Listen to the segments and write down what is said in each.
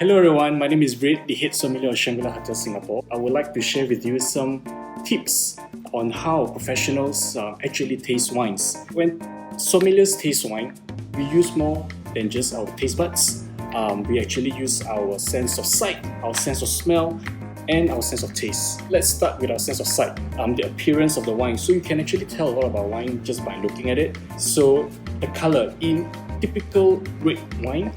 Hello everyone, my name is Red, the head sommelier of Shangri-La Hotel Singapore. I would like to share with you some tips on how professionals actually taste wines. When sommeliers taste wine, we use more than just our taste buds. We actually use our sense of sight, our sense of smell, and our sense of taste. Let's start with our sense of sight, the appearance of the wine. So you can actually tell a lot about wine just by looking at it. So the color in typical red wine,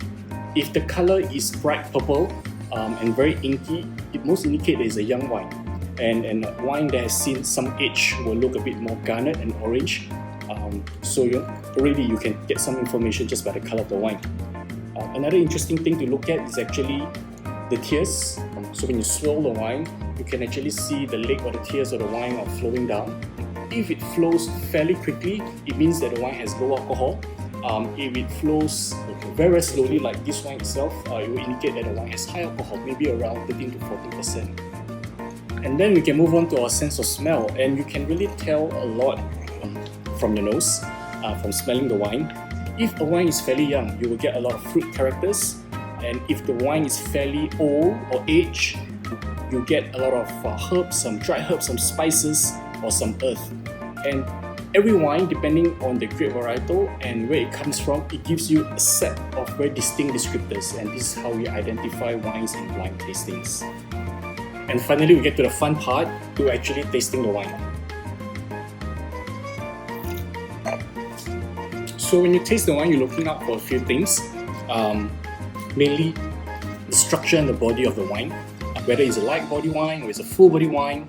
if the color is bright purple and very inky, it most indicates it's a young wine. And a wine that has seen some age will look a bit more garnet and orange. So already you can get some information just by the color of the wine. Another interesting thing to look at is actually the tears. So when you swirl the wine, you can actually see the lake or the tears of the wine are flowing down. If it flows fairly quickly, it means that the wine has low alcohol. If it flows very slowly, like this wine itself, it will indicate that the wine has high alcohol, maybe around 13 to 14%. And then we can move on to our sense of smell, and you can really tell a lot from your nose, from smelling the wine. If a wine is fairly young, you will get a lot of fruit characters, and if the wine is fairly old or aged, you get a lot of herbs, some dried herbs, some spices, or some earth. And every wine, depending on the grape varietal and where it comes from, it gives you a set of very distinct descriptors, and this is how we identify wines in blind tastings. And finally, we get to the fun part, to actually tasting the wine. So when you taste the wine, you're looking out for a few things. Mainly the structure and the body of the wine, whether it's a light body wine or it's a full body wine,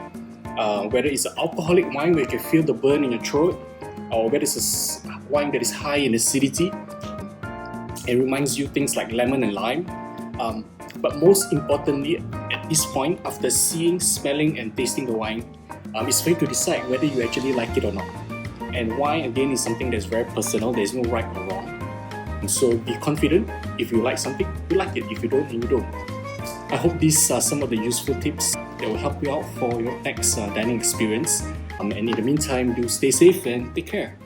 whether it's an alcoholic wine where you can feel the burn in your throat, or whether it's a wine that is high in acidity. It reminds you things like lemon and lime. But most importantly, at this point, after seeing, smelling and tasting the wine, it's for you to decide whether you actually like it or not. And wine, again, is something that's very personal. There's no right or wrong. And so be confident. If you like something, you like it. If you don't, then you don't. I hope these are some of the useful tips that will help you out for your next dining experience. And in the meantime, do stay safe and take care.